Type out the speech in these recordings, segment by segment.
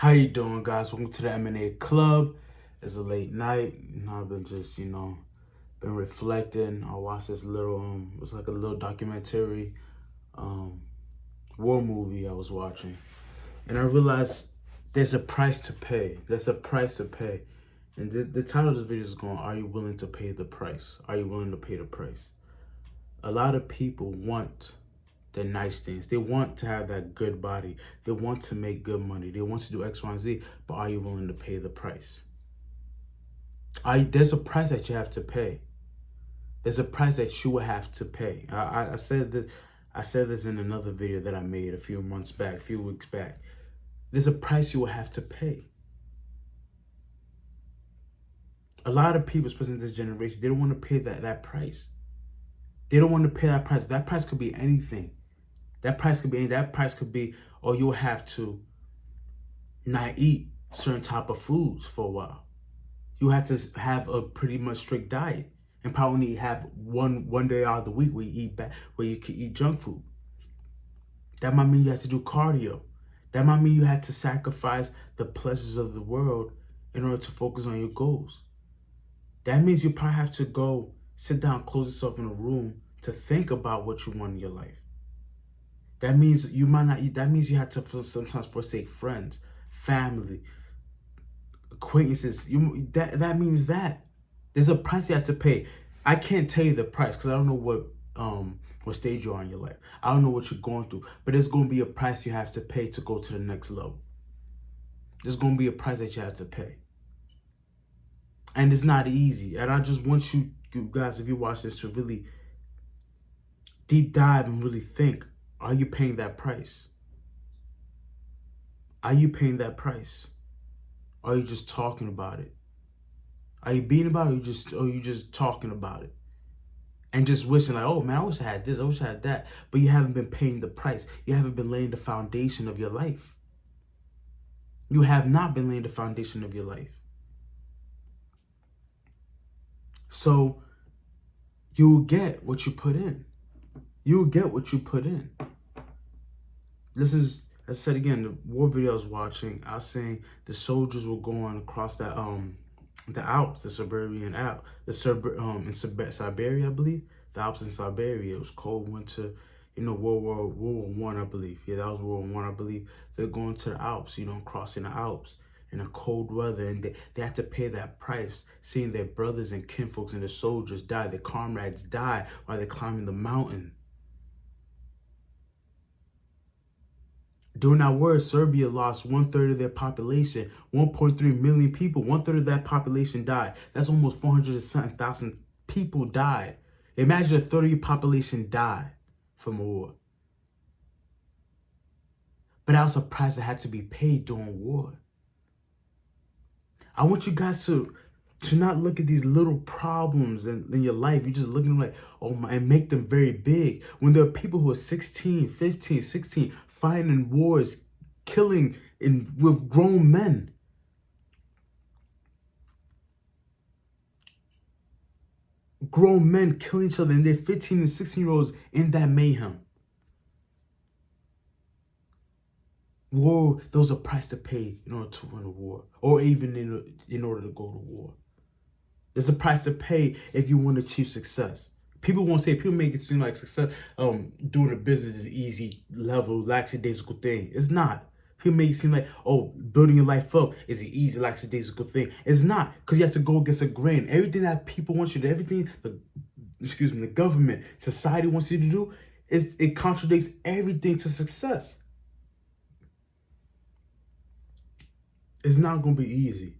How you doing, guys? Welcome to the M&A Club. It's a late night. I've been just, been reflecting. I watched this little, it was like a little documentary, war movie I was watching. And I realized there's a price to pay. There's a price to pay. And the title of this video is going, are you willing to pay the price? Are you willing to pay the price? A lot of people want the nice things. They want to have that good body. They want to make good money. They want to do X, Y, and Z. But are you willing to pay the price? There's a price that you have to pay. There's a price that you will have to pay. I said this. I said this in another video that I made a few weeks back. There's a price you will have to pay. A lot of people, especially in this generation, they don't want to pay that price. They don't want to pay that price. That price could be anything. That price could be, or you'll have to not eat certain type of foods for a while. You have to have a pretty much strict diet and probably have one day out of the week where you can eat junk food. That might mean you have to do cardio. That might mean you have to sacrifice the pleasures of the world in order to focus on your goals. That means you probably have to go sit down, close yourself in a room to think about what you want in your life. That means you might not eat. That means you have to sometimes forsake friends, family, acquaintances. That means that there's a price you have to pay. I can't tell you the price because I don't know what stage you're on in your life. I don't know what you're going through, but there's going to be a price you have to pay to go to the next level. There's going to be a price that you have to pay, and it's not easy. And I just want you guys, if you watch this, to really deep dive and really think. Are you paying that price? Are you paying that price? Or are you just talking about it? Are you being about it, or you just talking about it? And just wishing like, oh man, I wish I had this, I wish I had that. But you haven't been paying the price. You haven't been laying the foundation of your life. You have not been laying the foundation of your life. So you will get what you put in. You will get what you put in. This is, as I said again, the war video I was watching, I was saying the soldiers were going across that the Alps, the Siberian Alps, in Siberia, I believe. The Alps in Siberia. It was cold winter, World War I, I believe. Yeah, that was World War I, I believe. They're going to the Alps, crossing the Alps in a cold weather, and they had to pay that price, seeing their brothers and kinfolks and their soldiers die, their comrades die while they're climbing the mountain. During that war, Serbia lost 1/3 of their population, 1.3 million people. 1/3 of that population died. That's almost 400,000 people died. Imagine a third of your population died from a war. But that was a price that had to be paid during war. I want you guys to not look at these little problems in your life. You're just looking at them like, oh my, and make them very big. When there are people who are 16, 15, 16, fighting in wars, killing with grown men. Grown men killing each other, and they're 15 and 16-year-olds in that mayhem. War, there was a price to pay in order to win a war, or even in order to go to war. There's a price to pay if you want to achieve success. People make it seem like success, doing a business is easy, level, lackadaisical thing. It's not. People make it seem like, oh, building your life up is an easy, lackadaisical thing. It's not, because you have to go against a grain. Everything that people want you to, the government, society wants you to do, it contradicts everything to success. It's not going to be easy.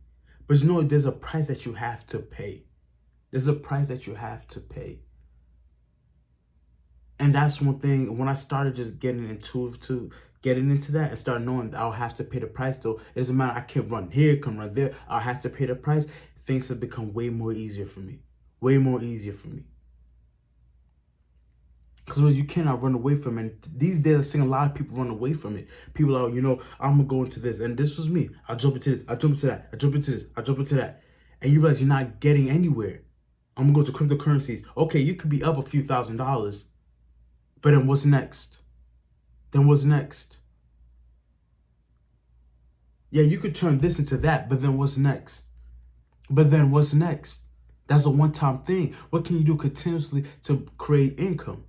But there's a price that you have to pay. There's a price that you have to pay. And that's one thing, when I started just getting into that and start knowing that I'll have to pay the price, though, it doesn't matter, I can't run here, come run there, I'll have to pay the price, things have become way more easier for me. Way more easier for me. Because you cannot run away from it. These days, I've seen a lot of people run away from it. People are, I'm going to go into this. And this was me. I jump into this. I jump into that. I jump into this. I jump into that. And you realize you're not getting anywhere. I'm going to go to cryptocurrencies. Okay, you could be up a few $1,000s. But then what's next? Then what's next? Yeah, you could turn this into that, but then what's next? But then what's next? That's a one-time thing. What can you do continuously to create income?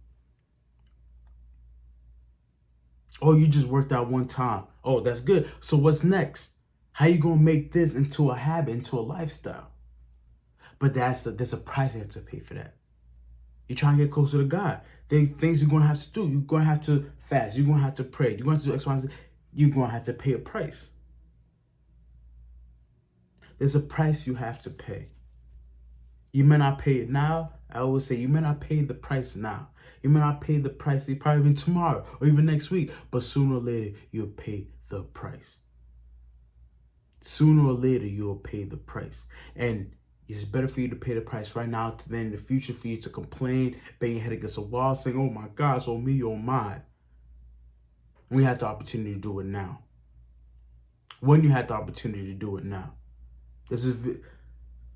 Oh, you just worked out one time. Oh, that's good. So what's next? How you gonna make this into a habit, into a lifestyle? But there's a price you have to pay for that. You're trying to get closer to God. There's things you're gonna have to do. You're gonna have to fast. You're gonna have to pray. You're gonna have to do X, Y, and Z. You're gonna have to pay a price. There's a price you have to pay. You may not pay it now. I always say you may not pay the price now. You may not pay the price probably even tomorrow or even next week, but sooner or later you'll pay the price. Sooner or later you'll pay the price. And it's better for you to pay the price right now than in the future for you to complain, bang your head against a wall, saying, oh my gosh, oh me, oh my. We had the opportunity to do it now. When you had the opportunity to do it now.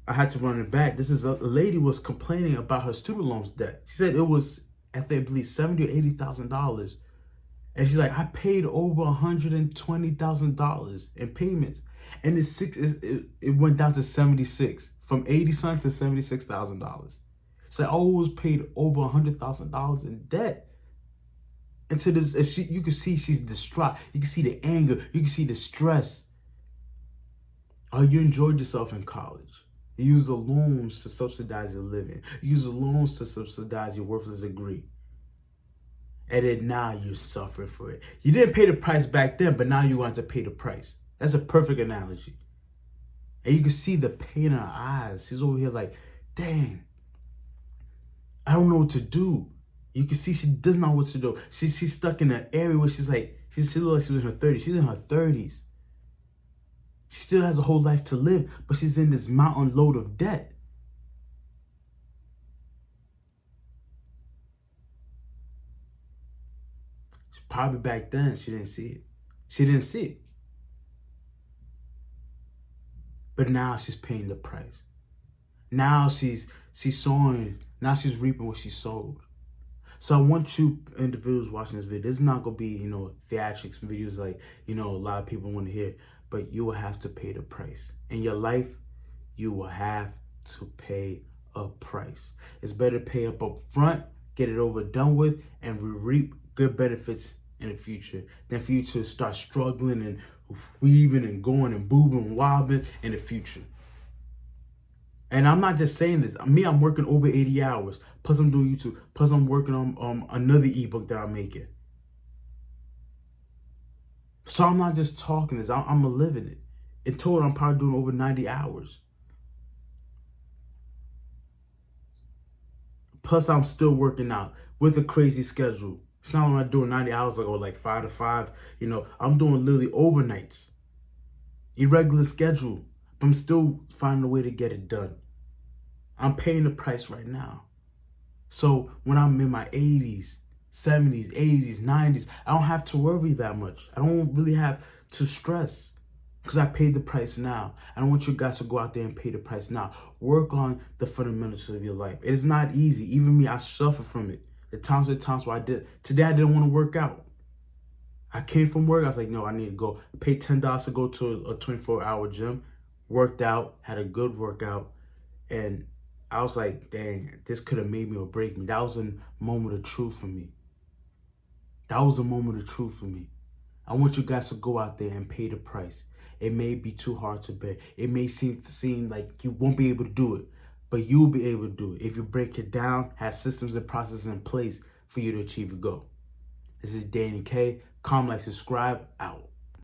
I had to run it back. This is a lady was complaining about her student loans debt. She said it was, I believe, $70,000 or $80,000. And she's like, I paid over $120,000 in payments. And it went down to 76, from 80 cents to $76,000. So I always paid over $100,000 in debt. And to this, you can see she's distraught. You can see the anger. You can see the stress. Oh, you enjoyed yourself in college. You use the loans to subsidize your living. You use the loans to subsidize your worthless degree. And then now you're suffering for it. You didn't pay the price back then, but now you want to pay the price. That's a perfect analogy. And you can see the pain in her eyes. She's over here like, dang, I don't know what to do. You can see she doesn't know what to do. She's stuck in an area where she's like, she looks like she was in her 30s. She's in her 30s. She still has a whole life to live, but she's in this mountain load of debt. Probably back then, she didn't see it. She didn't see it. But now she's paying the price. Now she's sowing. Now she's reaping what she sowed. So I want you individuals watching this video, this is not going to be, theatrics videos like, a lot of people want to hear, but you will have to pay the price. In your life, you will have to pay a price. It's better to pay up front, get it over done with, and reap good benefits in the future than for you to start struggling and weaving and going and boobing and wobbling in the future. And I'm not just saying this. I'm working over 80 hours. Plus I'm doing YouTube. Plus I'm working on another ebook that I'm making. So I'm not just talking this. I'm living it. In total, I'm probably doing over 90 hours. Plus I'm still working out with a crazy schedule. It's not when I'm doing 90 hours, I go like 5 to 5. I'm doing literally overnights. Irregular schedule. But I'm still finding a way to get it done. I'm paying the price right now. So when I'm in my 80s, 70s, 80s, 90s, I don't have to worry that much. I don't really have to stress because I paid the price now. I don't want you guys to go out there and pay the price now. Work on the fundamentals of your life. It is not easy. Even me, I suffer from it. The times where today I didn't want to work out. I came from work. I was like, no, I need to go. Pay $10 to go to a 24-hour gym. Worked out, had a good workout. And I was like, dang, this could have made me or break me. That was a moment of truth for me. That was a moment of truth for me. I want you guys to go out there and pay the price. It may be too hard to bear. It may seem like you won't be able to do it, but you'll be able to do it if you break it down, have systems and processes in place for you to achieve your goal. This is Danny K. Comment, like, subscribe, out.